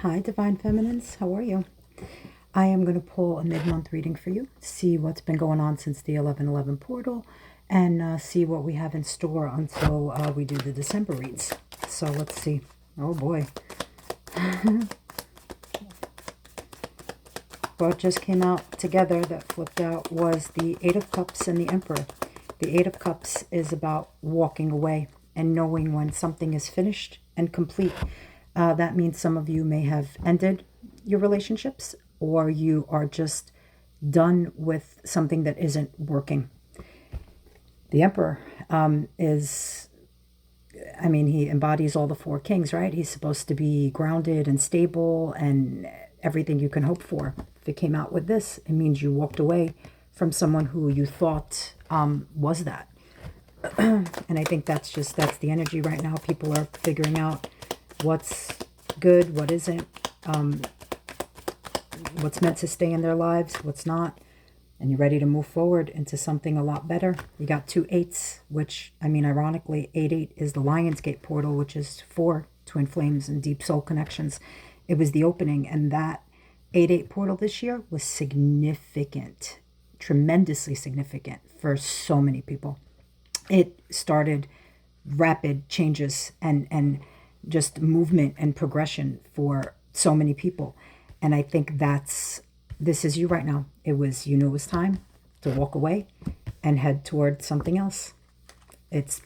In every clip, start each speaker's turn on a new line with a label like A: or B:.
A: Hi, Divine Feminines. How are you? I am going to pull a mid-month reading for you, see what's been going on since the 11/11 portal, and see what we have in store until we do the December reads. So let's see. Oh boy. What just came out together that flipped out was the Eight of Cups and the Emperor. The Eight of Cups is about walking away and knowing when something is finished and complete. That means some of you may have ended your relationships, or you are just done with something that isn't working. The Emperor he embodies all the four kings, right? He's supposed to be grounded and stable and everything you can hope for. If it came out with this, it means you walked away from someone who you thought was that. And I think that's the energy right now. People are figuring out what's good, what isn't, what's meant to stay in their lives, what's not. And you're ready to move forward into something a lot better. You got 2 8s, which, ironically, 8-8 is the Lionsgate portal, which is 4 twin flames and deep soul connections. It was the opening, and that 8-8 portal this year was significant, tremendously significant for so many people. It started rapid changes and just movement and progression for so many people. And I think this is you right now. You knew it was time to walk away and head toward something else. It's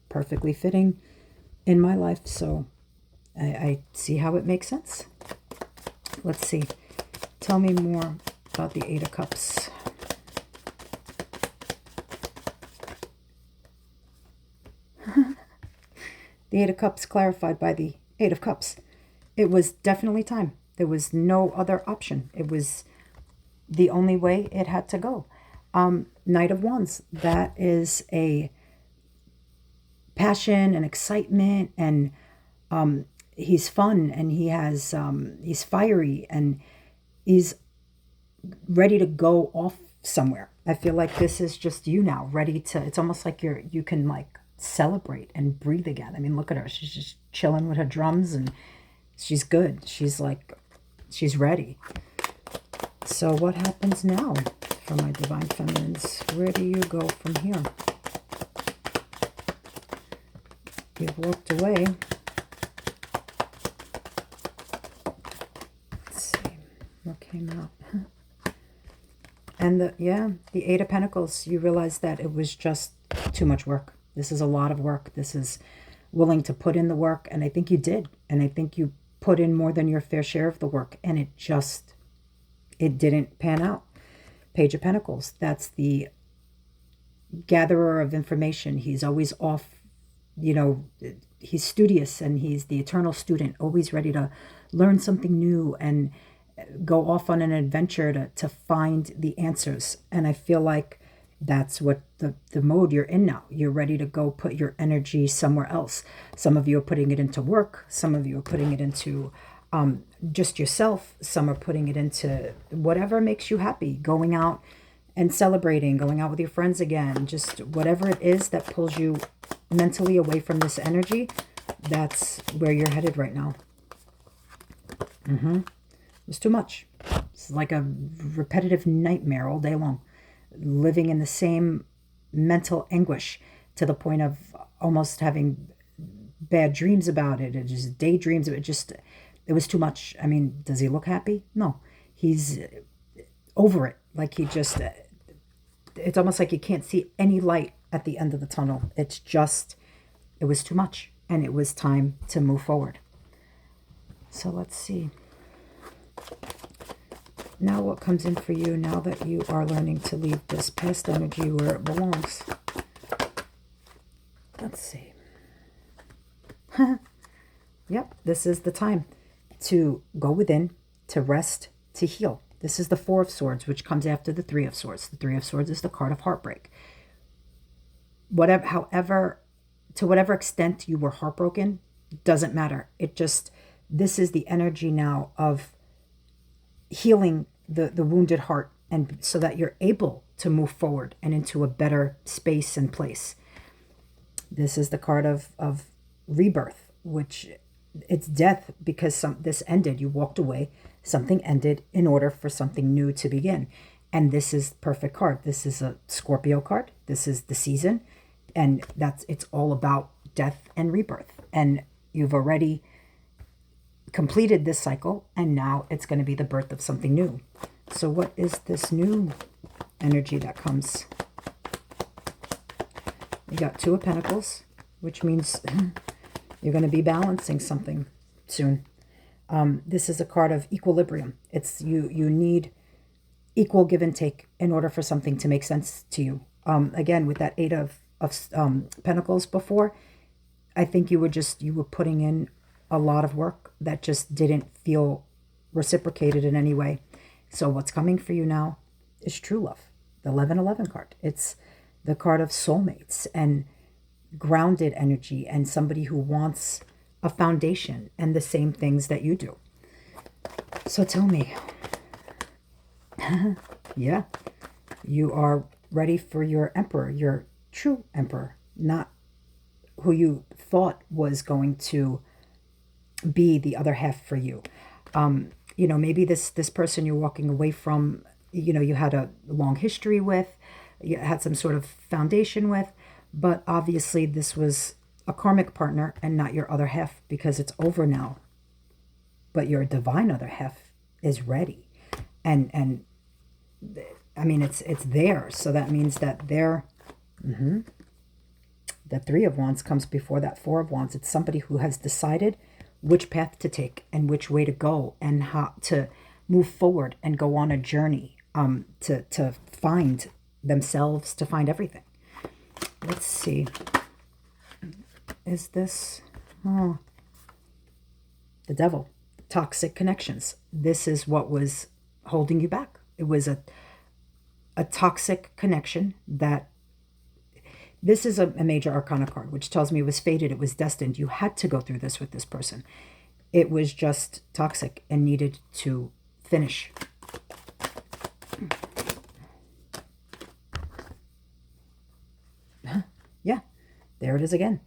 A: perfectly fitting in my life. So I see how it makes sense. Let's see. Tell me more about the Eight of Cups. The Eight of Cups clarified by the Eight of Cups. It was definitely time. There was no other option. It was the only way it had to go. Knight of Wands. That is a passion and excitement, and he's fun, and he's fiery, and he's ready to go off somewhere. I feel like this is just you now, ready to. It's almost like you can like celebrate and breathe again. Look at her. She's just chilling with her drums, and she's good. She's ready. So what happens now for my Divine Feminines? Where do you go from here? You've walked away. Let's see what came out. And the Eight of Pentacles. You realize that it was just too much work. This is a lot of work. This is willing to put in the work, and I think you did. And I think you put in more than your fair share of the work, and it didn't pan out. Page of Pentacles. That's the gatherer of information. He's always off, he's studious, and he's the eternal student, always ready to learn something new and go off on an adventure to find the answers. And I feel like that's what the mode you're in now. You're ready to go put your energy somewhere else. Some of you are putting it into work. Some of you are putting it into just yourself. Some are putting it into whatever makes you happy. Going out and celebrating, going out with your friends again. Just whatever it is that pulls you mentally away from this energy, that's where you're headed right now. It's too much. It's like a repetitive nightmare all day long. Living in the same mental anguish to the point of almost having bad dreams about it, and just daydreams. It was too much. Does he look happy? No. He's over it. Like it's almost like you can't see any light at the end of the tunnel. It was too much, and it was time to move forward. So let's see. Now what comes in for you now that you are learning to leave this past energy where it belongs? Let's see. Yep, this is the time to go within, to rest, to heal. This is the Four of Swords, which comes after the Three of Swords. The Three of Swords is the card of heartbreak. To whatever extent you were heartbroken, doesn't matter. This is the energy now of healing the wounded heart, and so that you're able to move forward and into a better space and place. This is the card of rebirth, which it's death because this ended. You walked away. Something ended in order for something new to begin. And this is perfect card. This is a Scorpio card. This is the season. And it's all about death and rebirth. And you've already completed this cycle, and now it's going to be the birth of something new. So what is this new energy that comes? You got Two of Pentacles, which means you're going to be balancing something soon. This is a card of equilibrium. It's you need equal give and take in order for something to make sense to you. Again, with that Eight of Pentacles before, I think you were putting in a lot of work that just didn't feel reciprocated in any way. So what's coming for you now is true love. The 1111 card. It's the card of soulmates and grounded energy and somebody who wants a foundation and the same things that you do. So tell me, yeah, you are ready for your emperor, your true emperor, not who you thought was going to be the other half for you. Maybe this person you're walking away from, you had a long history with, you had some sort of foundation with, but obviously this was a karmic partner and not your other half, because it's over now. But your divine other half is ready. And I mean, it's there. So that means that the Three of Wands comes before that Four of Wands. It's somebody who has decided which path to take and which way to go and how to move forward and go on a journey to find themselves, to find everything. Let's see. Is this the Devil? Toxic connections. This is what was holding you back. It was a toxic connection that this is a major arcana card, which tells me it was fated, it was destined. You had to go through this with this person. It was just toxic and needed to finish. Yeah, there it is again.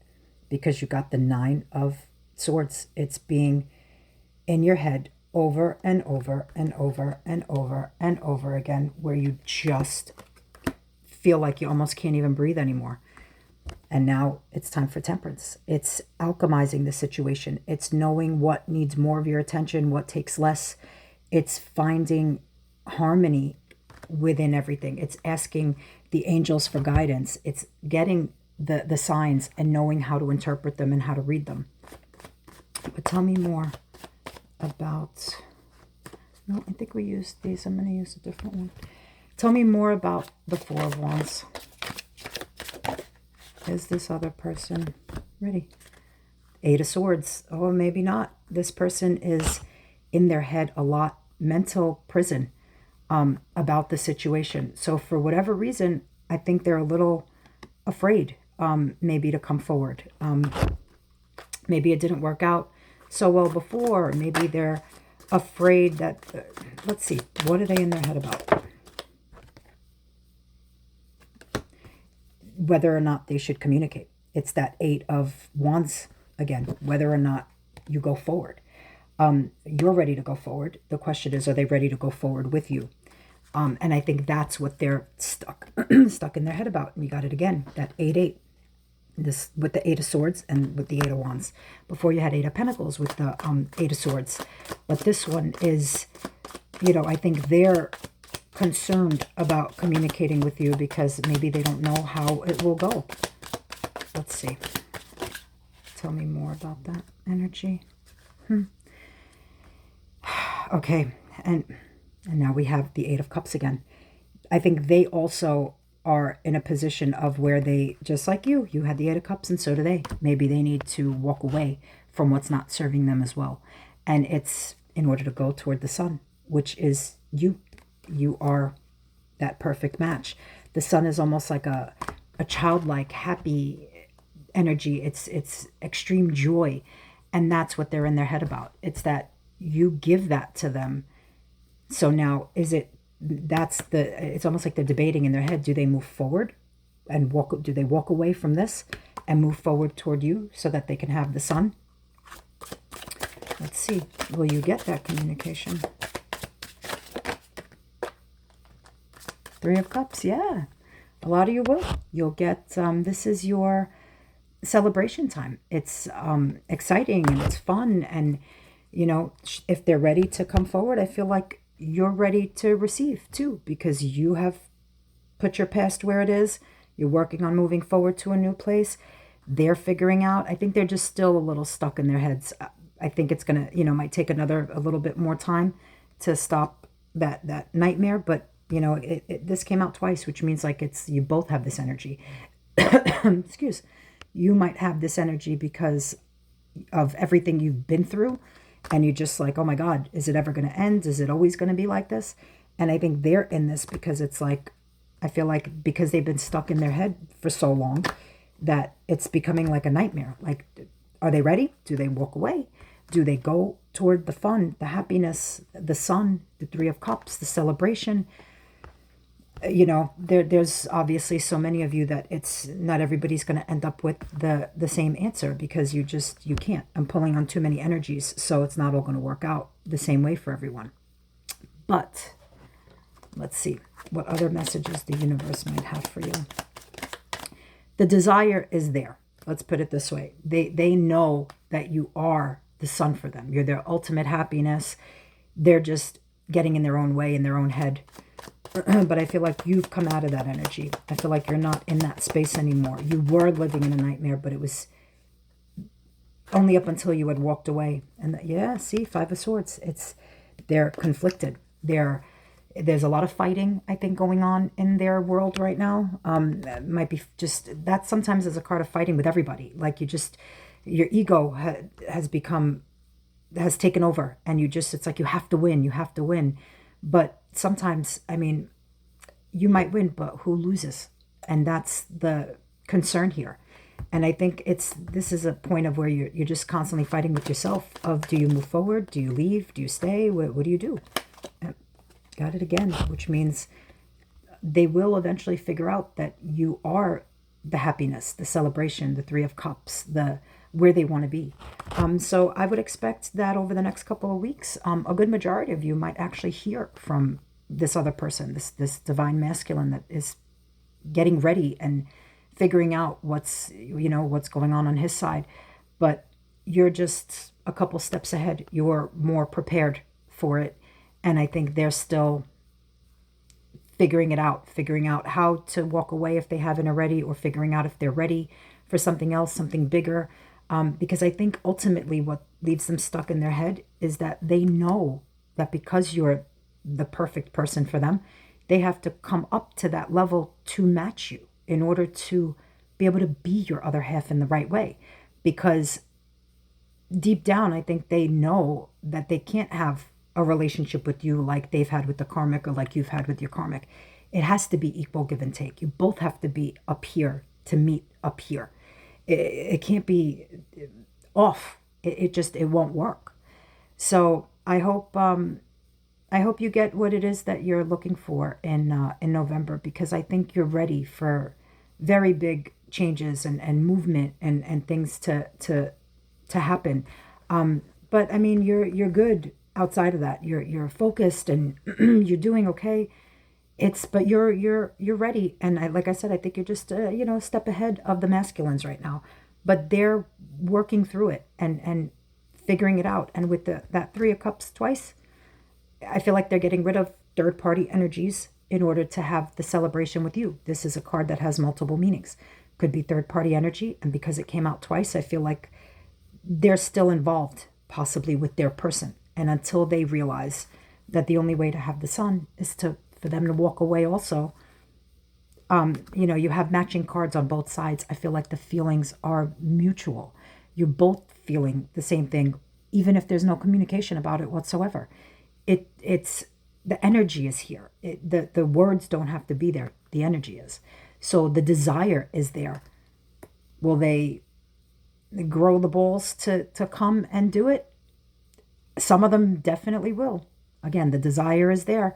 A: Because you got the Nine of Swords. It's being in your head over and over and over and over and over again, where you just feel like you almost can't even breathe anymore. And now it's time for temperance. It's alchemizing the situation. It's knowing what needs more of your attention, what takes less. It's finding harmony within everything. It's asking the angels for guidance. It's getting the signs and knowing how to interpret them and how to read them. But tell me more about... No, I think we used these. I'm going to use a different one. Tell me more about the Four of Wands. Is this other person ready? Eight of Swords. Oh, maybe not. This person is in their head a lot. Mental prison about the situation. So for whatever reason, I think they're a little afraid maybe to come forward. Maybe it didn't work out so well before. Maybe they're afraid that... let's see. What are they in their head about? Whether or not they should communicate. It's that Eight of Wands again, whether or not you go forward. You're ready to go forward. The question is, are they ready to go forward with you? And I think that's what they're stuck in their head about. And you got it again, that 8-8. This with the Eight of Swords and with the Eight of Wands. Before you had Eight of Pentacles with the Eight of Swords. But this one is, I think they're concerned about communicating with you because maybe they don't know how it will go. Let's see. Tell me more about that energy. Okay, and now we have the Eight of Cups again. I think they also are in a position of where they, just like you had the Eight of Cups and so do they. Maybe they need to walk away from what's not serving them as well. And it's in order to go toward the Sun, which is you. You are that perfect match. The Sun is almost like a childlike, happy energy. It's extreme joy. And that's what they're in their head about. It's that you give that to them. So now it's almost like they're debating in their head. Do they move forward and do they walk away from this and move forward toward you so that they can have the Sun? Let's see. Will you get that communication? Three of Cups, yeah. A lot of you will. You'll get, this is your celebration time. It's exciting and it's fun. And, you know, if they're ready to come forward, I feel like you're ready to receive too, because you have put your past where it is. You're working on moving forward to a new place. They're figuring out. I think they're just still a little stuck in their heads. I think it's going to, might take a little bit more time to stop that nightmare. But, this came out twice, which means like you both have this energy. Excuse. You might have this energy because of everything you've been through. And you just like, oh my God, is it ever going to end? Is it always going to be like this? And I think they're in this because it's like, I feel like because they've been stuck in their head for so long that it's becoming like a nightmare. Like, are they ready? Do they walk away? Do they go toward the fun, the happiness, the sun, the Three of Cups, the celebration? There's obviously so many of you that it's not everybody's going to end up with the same answer because you can't. I'm pulling on too many energies, so it's not all going to work out the same way for everyone. But let's see what other messages the universe might have for you. The desire is there. Let's put it this way. They know that you are the sun for them. You're their ultimate happiness. They're just getting in their own way, in their own head. But I feel like you've come out of that energy. I feel like you're not in that space anymore. You were living in a nightmare, but it was only up until you had walked away. And see, Five of Swords. They're conflicted. There's a lot of fighting, I think, going on in their world right now. That might be just that sometimes is a card of fighting with everybody. Like your ego has taken over, and it's like you have to win. But sometimes, I mean, you might win, but who loses? And that's the concern here. And I think this is a point of where you're just constantly fighting with yourself of, do you move forward? Do you leave? Do you stay? What do you do? Got it again, which means they will eventually figure out that you are the happiness, the celebration, the Three of Cups, where they want to be. So I would expect that over the next couple of weeks, a good majority of you might actually hear from this other person, this divine masculine that is getting ready and figuring out what's going on his side. But you're just a couple steps ahead. You're more prepared for it. And I think they're still figuring out how to walk away if they haven't already, or figuring out if they're ready for something else, something bigger. Because I think ultimately what leaves them stuck in their head is that they know that because you're the perfect person for them, they have to come up to that level to match you in order to be able to be your other half in the right way. Because deep down, I think they know that they can't have a relationship with you like they've had with the karmic, or like you've had with your karmic. It has to be equal give and take. You both have to be up here to meet up here. It can't be off. It won't work. So I hope you get what it is that you're looking for in November, because I think you're ready for very big changes and movement and things to happen. But I mean, you're good outside of that. You're focused and you're doing okay. But you're ready, and like I said, I think you're just a step ahead of the masculines right now. But they're working through it and figuring it out. And with that Three of Cups twice, I feel like they're getting rid of third party energies in order to have the celebration with you. This is a card that has multiple meanings. Could be third party energy, and because it came out twice, I feel like they're still involved, possibly with their person. And until they realize that the only way to have the sun is for them to walk away also, you have matching cards on both sides. I feel like the feelings are mutual. You're both feeling the same thing, even if there's no communication about it whatsoever. It's the energy is here. The words don't have to be there. The energy is. So the desire is there. Will they grow the balls to come and do it? Some of them definitely will. Again, the desire is there,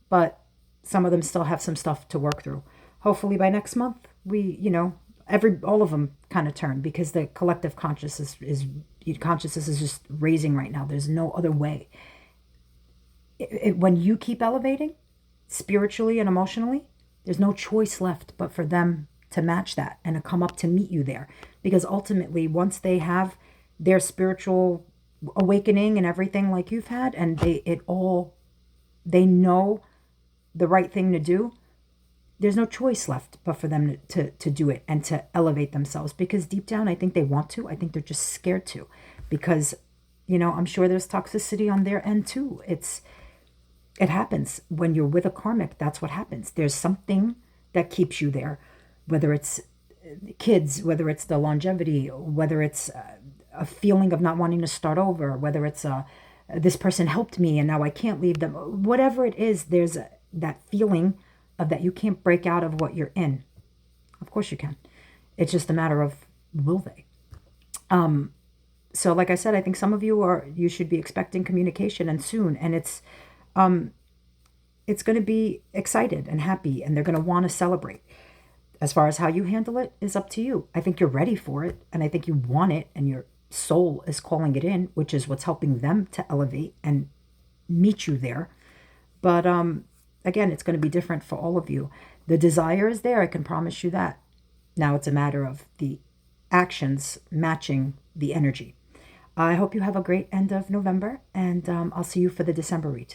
A: but some of them still have some stuff to work through. Hopefully by next month, all of them kind of turn, because the collective consciousness is Your consciousness is just raising right now. There's no other way. When you keep elevating spiritually and emotionally, there's no choice left but for them to match that and to come up to meet you there. Because ultimately, once they have their spiritual awakening and everything like you've had, and they know the right thing to do, there's no choice left but for them to do it and to elevate themselves. Because deep down, I think they want to. I think they're just scared to. Because, I'm sure there's toxicity on their end too. It happens when you're with a karmic. That's what happens. There's something that keeps you there, whether it's kids, whether it's the longevity, whether it's a feeling of not wanting to start over, whether it's this person helped me and now I can't leave them. Whatever it is, there's that feeling of that you can't break out of what you're in. Of course you can. It's just a matter of, will they? So like I said, I think some of you should be expecting communication, and soon, and it's going to be excited and happy, and they're going to want to celebrate. As far as how you handle it is up to you. I think you're ready for it, and I think you want it, and your soul is calling it in, which is what's helping them to elevate and meet you there. But again, it's going to be different for all of you. The desire is there, I can promise you that. Now it's a matter of the actions matching the energy. I hope you have a great end of November, and I'll see you for the December read.